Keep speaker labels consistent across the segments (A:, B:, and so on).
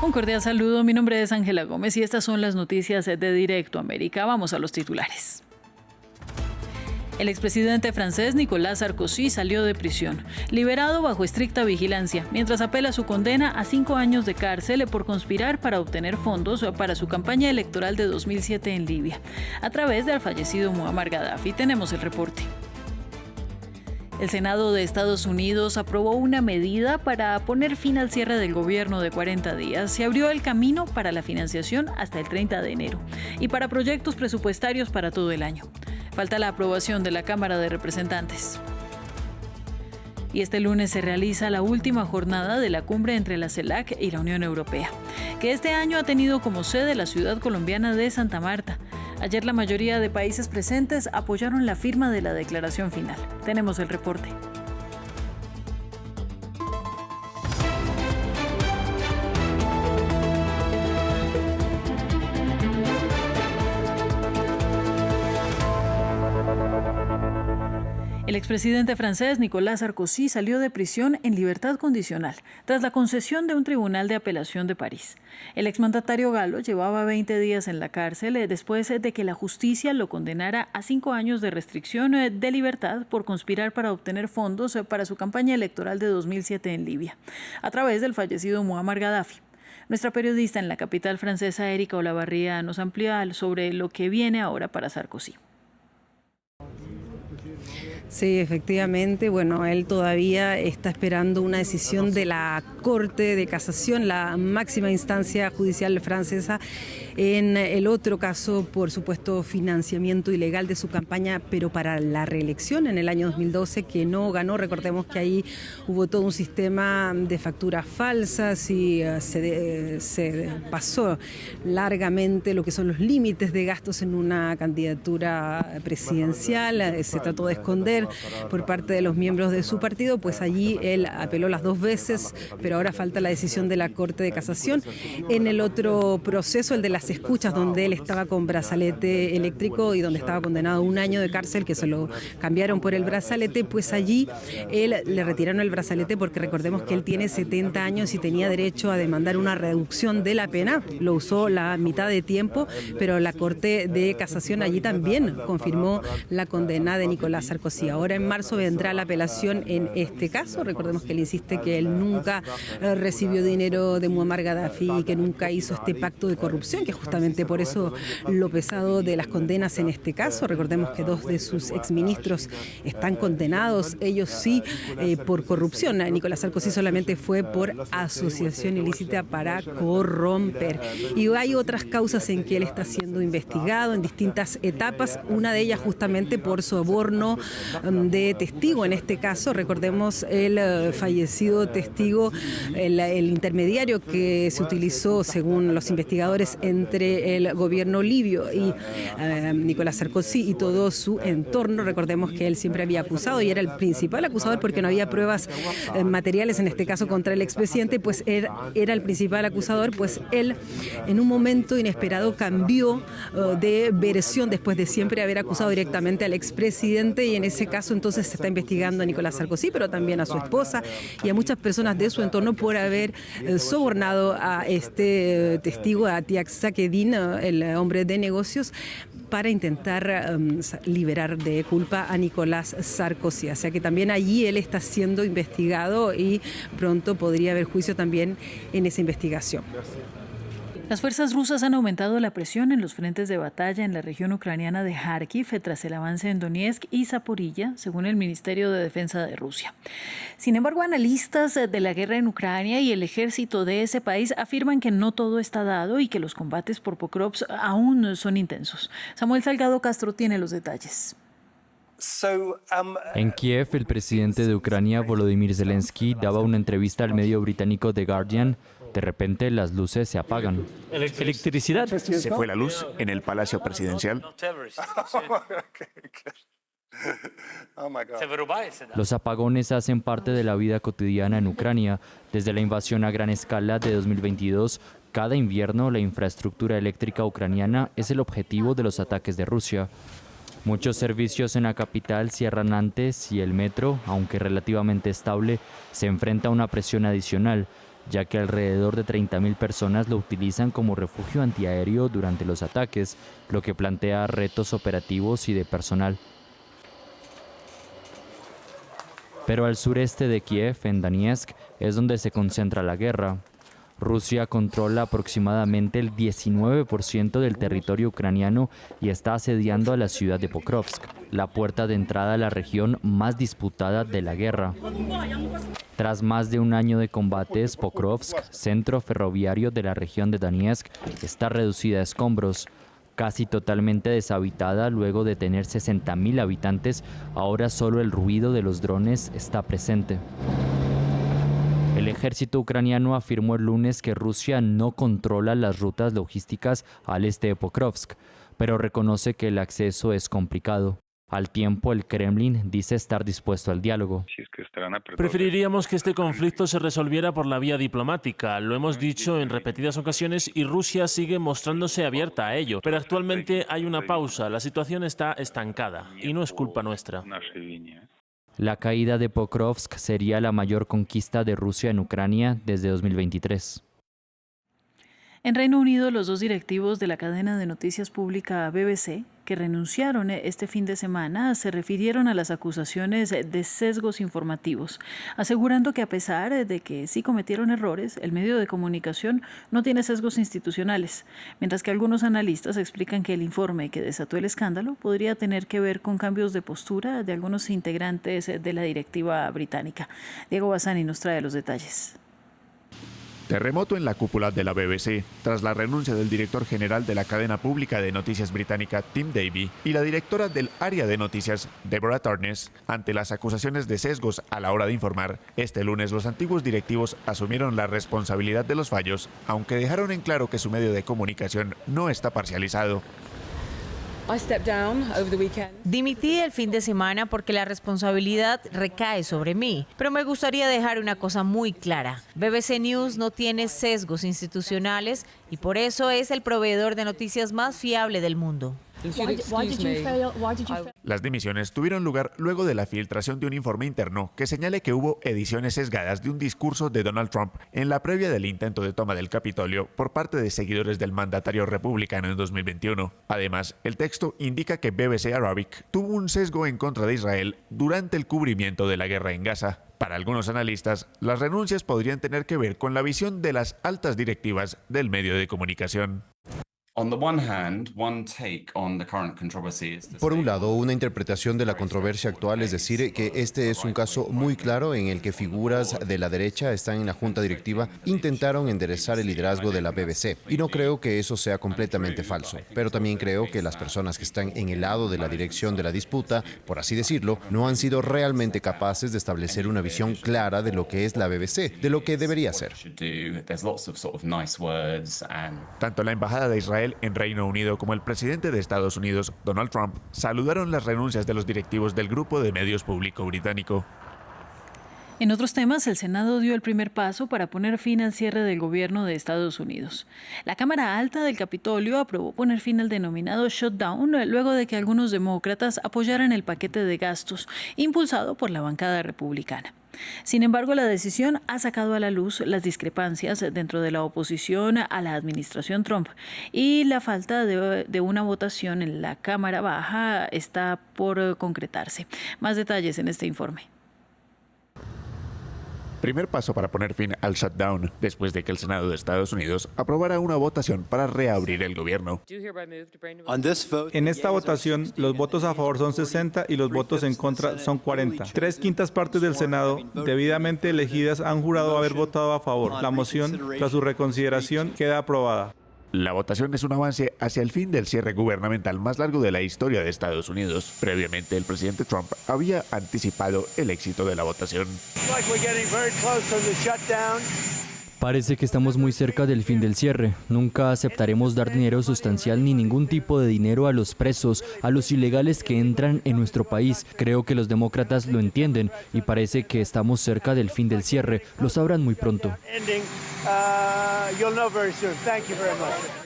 A: Un cordial saludo, mi nombre es Ángela Gómez y estas son las noticias de Directo América. Vamos a los titulares. El expresidente francés Nicolas Sarkozy salió de prisión, liberado bajo estricta vigilancia, mientras apela su condena a 5 años de cárcel por conspirar para obtener fondos para su campaña electoral de 2007 en Libia, a través del fallecido Muammar Gaddafi. Tenemos el reporte. El Senado de Estados Unidos aprobó una medida para poner fin al cierre del gobierno de 40 días. Se abrió el camino para la financiación hasta el 30 de enero y para proyectos presupuestarios para todo el año. Falta la aprobación de la Cámara de Representantes. Y este lunes se realiza la última jornada de la cumbre entre la CELAC y la Unión Europea, que este año ha tenido como sede la ciudad colombiana de Santa Marta. Ayer la mayoría de países presentes apoyaron la firma de la declaración final. Tenemos el reporte. El expresidente francés Nicolas Sarkozy salió de prisión en libertad condicional tras la concesión de un tribunal de apelación de París. El exmandatario galo llevaba 20 días en la cárcel después de que la justicia lo condenara a 5 años de restricción de libertad por conspirar para obtener fondos para su campaña electoral de 2007 en Libia, a través del fallecido Muammar Gaddafi. Nuestra periodista en la capital francesa, Erika Olavarría, nos amplía sobre lo que viene ahora para Sarkozy.
B: Sí, efectivamente. Bueno, él todavía está esperando una decisión de la Corte de Casación, la máxima instancia judicial francesa, en el otro caso, por supuesto, financiamiento ilegal de su campaña, pero para la reelección en el año 2012, que no ganó. Recordemos que ahí hubo todo un sistema de facturas falsas y se pasó largamente lo que son los límites de gastos en una candidatura presidencial. Se trató de esconder por parte de los miembros de su partido, pues allí él apeló las 2 veces, pero ahora falta la decisión de la Corte de Casación. En el otro proceso, el de las escuchas, donde él estaba con brazalete eléctrico y donde estaba condenado a 1 año de cárcel, que se lo cambiaron por el brazalete, pues allí él le retiraron el brazalete porque recordemos que él tiene 70 años y tenía derecho a demandar una reducción de la pena. Lo usó la mitad de tiempo, pero la Corte de Casación allí también confirmó la condena de Nicolas Sarkozy. Ahora en marzo vendrá la apelación en este caso. Recordemos que él insiste que él nunca recibió dinero de Muammar Gaddafi y que nunca hizo este pacto de corrupción, que justamente por eso lo pesado de las condenas en este caso. Recordemos que 2 de sus exministros están condenados, ellos sí, por corrupción. Nicolas Sarkozy solamente fue por asociación ilícita para corromper. Y hay otras causas en que él está siendo investigado en distintas etapas, una de ellas justamente por soborno de testigo. En este caso, recordemos el fallecido testigo, el intermediario que se utilizó, según los investigadores, entre el gobierno libio y Nicolas Sarkozy y todo su entorno. Recordemos que él siempre había acusado y era el principal acusador porque no había pruebas materiales, en este caso contra el expresidente, pues era el principal acusador. Pues él en un momento inesperado cambió de versión después de siempre haber acusado directamente al expresidente, y en ese caso entonces se está investigando a Nicolas Sarkozy, pero también a su esposa y a muchas personas de su entorno por haber sobornado a este testigo, a Tiak Sakedin, el hombre de negocios, para intentar liberar de culpa a Nicolas Sarkozy. O sea que también allí él está siendo investigado y pronto podría haber juicio también en esa investigación.
A: Las fuerzas rusas han aumentado la presión en los frentes de batalla en la región ucraniana de Kharkiv tras el avance en Donetsk y Zaporilla, según el Ministerio de Defensa de Rusia. Sin embargo, analistas de la guerra en Ucrania y el ejército de ese país afirman que no todo está dado y que los combates por Pokrovsk aún son intensos. Samuel Salgado Castro tiene los detalles.
C: En Kiev, el presidente de Ucrania, Volodymyr Zelensky, daba una entrevista al medio británico The Guardian. De repente, las luces se apagan.
D: ¿Electricidad?
E: ¿Se fue la luz en el Palacio Presidencial?
C: Los apagones hacen parte de la vida cotidiana en Ucrania. Desde la invasión a gran escala de 2022, cada invierno la infraestructura eléctrica ucraniana es el objetivo de los ataques de Rusia. Muchos servicios en la capital cierran antes y el metro, aunque relativamente estable, se enfrenta a una presión adicional. ya que alrededor de 30.000 personas lo utilizan como refugio antiaéreo durante los ataques, lo que plantea retos operativos y de personal. Pero al sureste de Kiev, en Donetsk, es donde se concentra la guerra. Rusia controla aproximadamente el 19% del territorio ucraniano y está asediando a la ciudad de Pokrovsk, la puerta de entrada a la región más disputada de la guerra. Tras más de un año de combates, Pokrovsk, centro ferroviario de la región de Donetsk, está reducida a escombros. Casi totalmente deshabitada luego de tener 60.000 habitantes, ahora solo el ruido de los drones está presente. El ejército ucraniano afirmó el lunes que Rusia no controla las rutas logísticas al este de Pokrovsk, pero reconoce que el acceso es complicado. Al tiempo, el Kremlin dice estar dispuesto al diálogo.
D: Preferiríamos que este conflicto se resolviera por la vía diplomática. Lo hemos dicho en repetidas ocasiones y Rusia sigue mostrándose abierta a ello. Pero actualmente hay una pausa. La situación está estancada y no es culpa nuestra.
C: La caída de Pokrovsk sería la mayor conquista de Rusia en Ucrania desde 2023.
A: En Reino Unido, los dos directivos de la cadena de noticias pública BBC, que renunciaron este fin de semana, se refirieron a las acusaciones de sesgos informativos, asegurando que a pesar de que sí cometieron errores, el medio de comunicación no tiene sesgos institucionales, mientras que algunos analistas explican que el informe que desató el escándalo podría tener que ver con cambios de postura de algunos integrantes de la directiva británica. Diego Bassani nos trae los detalles.
E: Terremoto en la cúpula de la BBC, tras la renuncia del director general de la cadena pública de noticias británica, Tim Davie, y la directora del área de noticias, Deborah Turnes, ante las acusaciones de sesgos a la hora de informar. Este lunes los antiguos directivos asumieron la responsabilidad de los fallos, aunque dejaron en claro que su medio de comunicación no está parcializado.
F: Dimití el fin de semana porque la responsabilidad recae sobre mí, pero me gustaría dejar una cosa muy clara. BBC News no tiene sesgos institucionales y por eso es el proveedor de noticias más fiable del mundo.
E: Las dimisiones tuvieron lugar luego de la filtración de un informe interno que señale que hubo ediciones sesgadas de un discurso de Donald Trump en la previa del intento de toma del Capitolio por parte de seguidores del mandatario republicano en 2021. Además, el texto indica que BBC Arabic tuvo un sesgo en contra de Israel durante el cubrimiento de la guerra en Gaza. Para algunos analistas, las renuncias podrían tener que ver con la visión de las altas directivas del medio de comunicación.
G: Por un lado, una interpretación de la controversia actual es decir que este es un caso muy claro en el que figuras de la derecha están en la junta directiva, intentaron enderezar el liderazgo de la BBC. Y no creo que eso sea completamente falso. Pero también creo que las personas que están en el lado de la dirección de la disputa, por así decirlo, no han sido realmente capaces de establecer una visión clara de lo que es la BBC, de lo que debería ser.
E: Tanto la embajada de Israel en Reino Unido como el presidente de Estados Unidos, Donald Trump, saludaron las renuncias de los directivos del grupo de medios público británico.
A: En otros temas, el Senado dio el primer paso para poner fin al cierre del gobierno de Estados Unidos. La Cámara Alta del Capitolio aprobó poner fin al denominado shutdown luego de que algunos demócratas apoyaran el paquete de gastos impulsado por la bancada republicana. Sin embargo, la decisión ha sacado a la luz las discrepancias dentro de la oposición a la administración Trump y la falta de una votación en la Cámara Baja está por concretarse. Más detalles en este informe.
E: Primer paso para poner fin al shutdown, después de que el Senado de Estados Unidos aprobara una votación para reabrir el gobierno.
H: En esta votación, los votos a favor son 60 y los votos en contra son 40. 3/5 partes del Senado, debidamente elegidas, han jurado haber votado a favor. La moción, tras su reconsideración, queda aprobada.
E: La votación es un avance hacia el fin del cierre gubernamental más largo de la historia de Estados Unidos. Previamente, el presidente Trump había anticipado el éxito de la votación.
C: Parece que estamos muy cerca del fin del cierre. Nunca aceptaremos dar dinero sustancial ni ningún tipo de dinero a los presos, a los ilegales que entran en nuestro país. Creo que los demócratas lo entienden y parece que estamos cerca del fin del cierre. Lo sabrán muy pronto.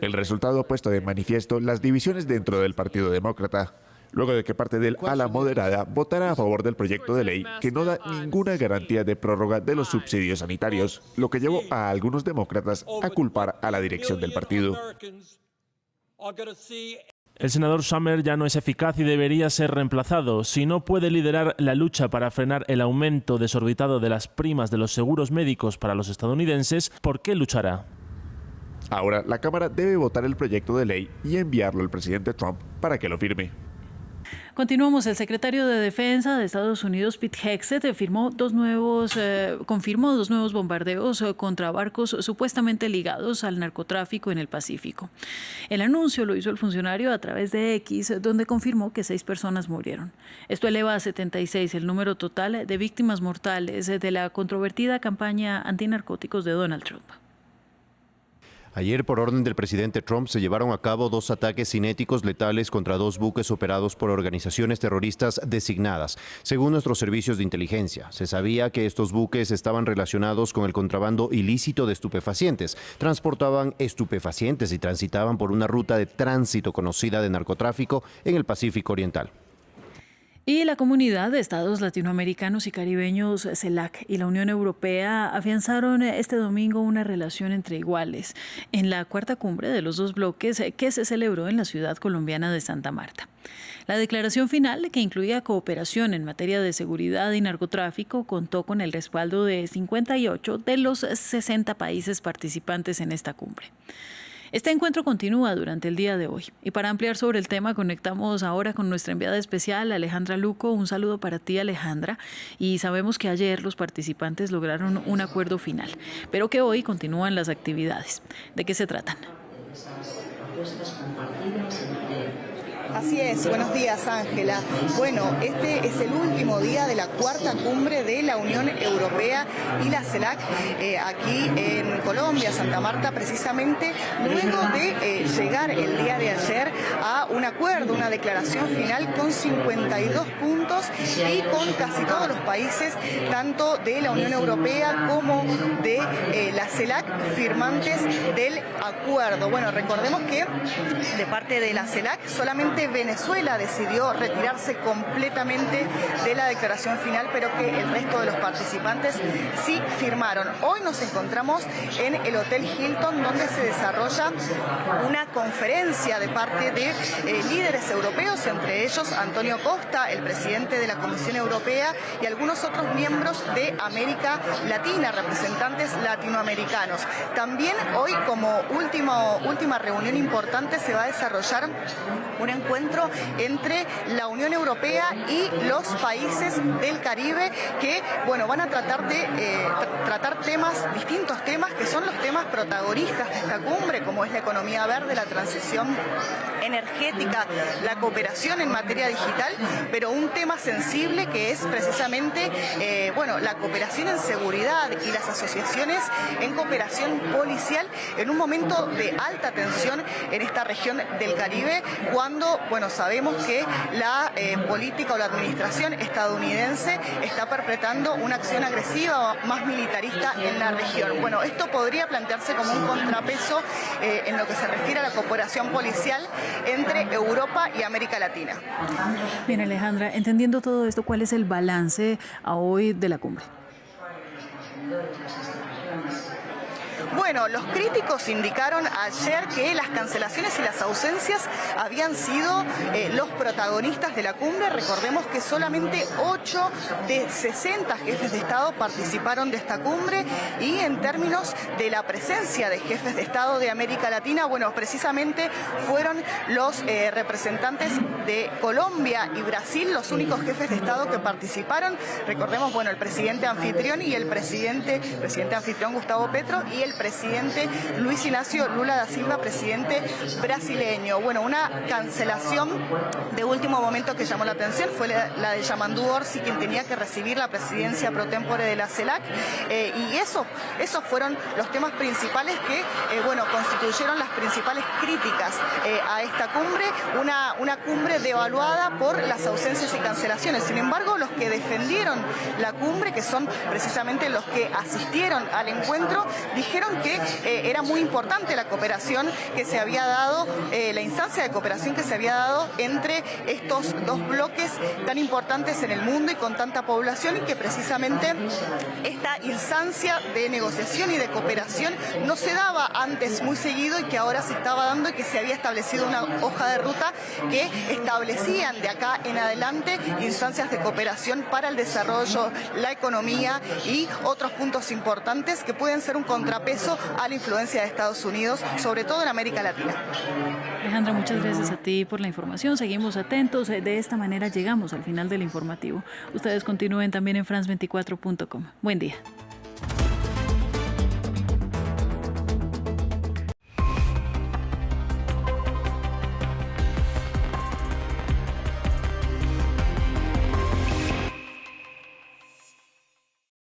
E: El resultado ha puesto de manifiesto las divisiones dentro del Partido Demócrata. luego de que parte del ala moderada votara a favor del proyecto de ley que no da ninguna garantía de prórroga de los subsidios sanitarios, lo que llevó a algunos demócratas a culpar a la dirección del partido.
D: El senador Schumer ya no es eficaz y debería ser reemplazado. Si no puede liderar la lucha para frenar el aumento desorbitado de las primas de los seguros médicos para los estadounidenses, ¿por qué luchará?
E: Ahora, la Cámara debe votar el proyecto de ley y enviarlo al presidente Trump para que lo firme.
A: Continuamos. El secretario de Defensa de Estados Unidos, Pete Hegseth, confirmó dos nuevos bombardeos contra barcos supuestamente ligados al narcotráfico en el Pacífico. El anuncio lo hizo el funcionario a través de X, donde confirmó que 6 personas murieron. Esto eleva a 76 el número total de víctimas mortales de la controvertida campaña antinarcóticos de Donald Trump.
G: Ayer, por orden del presidente Trump, se llevaron a cabo 2 ataques cinéticos letales contra 2 buques operados por organizaciones terroristas designadas. Según nuestros servicios de inteligencia, se sabía que estos buques estaban relacionados con el contrabando ilícito de estupefacientes. Transportaban estupefacientes y transitaban por una ruta de tránsito conocida de narcotráfico en el Pacífico Oriental.
A: Y la Comunidad de Estados Latinoamericanos y Caribeños, CELAC, y la Unión Europea afianzaron este domingo una relación entre iguales en la 4ª cumbre de los 2 bloques que se celebró en la ciudad colombiana de Santa Marta. La declaración final, que incluía cooperación en materia de seguridad y narcotráfico, contó con el respaldo de 58 de los 60 países participantes en esta cumbre. Este encuentro continúa durante el día de hoy y para ampliar sobre el tema conectamos ahora con nuestra enviada especial Alejandra Luco. Un saludo para ti, Alejandra, y sabemos que ayer los participantes lograron un acuerdo final, pero que hoy continúan las actividades. ¿De qué se tratan?
I: Así es, buenos días, Ángela. Bueno, este es el último día de la 4ª cumbre de la Unión Europea y la CELAC aquí en Colombia, Santa Marta, precisamente luego de llegar el día de ayer a un acuerdo, una declaración final con 52 puntos y con casi todos los países, tanto de la Unión Europea como de la CELAC, firmantes del acuerdo. Bueno, recordemos que de parte de la CELAC solamente Venezuela decidió retirarse completamente de la declaración final, pero que el resto de los participantes sí firmaron. Hoy nos encontramos en el Hotel Hilton, donde se desarrolla una conferencia de parte de líderes europeos, entre ellos Antonio Costa, el presidente de la Comisión Europea, y algunos otros miembros de América Latina, representantes latinoamericanos. También hoy, como última reunión importante, se va a desarrollar un encuentro entre la Unión Europea y los países del Caribe que, bueno, van a tratar de tratar distintos temas que son los temas protagonistas de esta cumbre, como es la economía verde, la transición energética, la cooperación en materia digital, pero un tema sensible que es precisamente la cooperación en seguridad y las asociaciones en cooperación policial en un momento de alta tensión en esta región del Caribe, cuando sabemos que la política o la administración estadounidense está perpetrando una acción agresiva, más militarista en la región. Bueno, esto podría plantearse como un contrapeso en lo que se refiere a la cooperación policial entre Europa y América Latina.
A: Bien, Alejandra, entendiendo todo esto, ¿cuál es el balance a hoy de la cumbre?
I: Bueno, los críticos indicaron ayer que las cancelaciones y las ausencias habían sido los protagonistas de la cumbre. Recordemos que solamente 8 de 60 jefes de Estado participaron de esta cumbre, y en términos de la presencia de jefes de Estado de América Latina, bueno, precisamente fueron los representantes de Colombia y Brasil los únicos jefes de Estado que participaron. Recordemos, el presidente anfitrión y el presidente anfitrión Gustavo Petro y el presidente Luis Ignacio Lula da Silva, presidente brasileño. Bueno, una cancelación de último momento que llamó la atención fue la de Yamandu Orsi, quien tenía que recibir la presidencia pro tempore de la CELAC, y esos fueron los temas principales que constituyeron las principales críticas a esta cumbre, una cumbre devaluada por las ausencias y cancelaciones. Sin embargo, los que defendieron la cumbre, que son precisamente los que asistieron al encuentro, dijeron consideraban que era muy importante la cooperación que se había dado, la instancia de cooperación que se había dado entre estos dos bloques tan importantes en el mundo y con tanta población, y que precisamente esta instancia de negociación y de cooperación no se daba antes muy seguido y que ahora se estaba dando, y que se había establecido una hoja de ruta que establecían de acá en adelante instancias de cooperación para el desarrollo, la economía y otros puntos importantes que pueden ser un contrapeso a la influencia de Estados Unidos, sobre todo en América Latina.
A: Alejandra, muchas gracias a ti por la información. Seguimos atentos. De esta manera llegamos al final del informativo. Ustedes continúen también en france24.com. Buen día.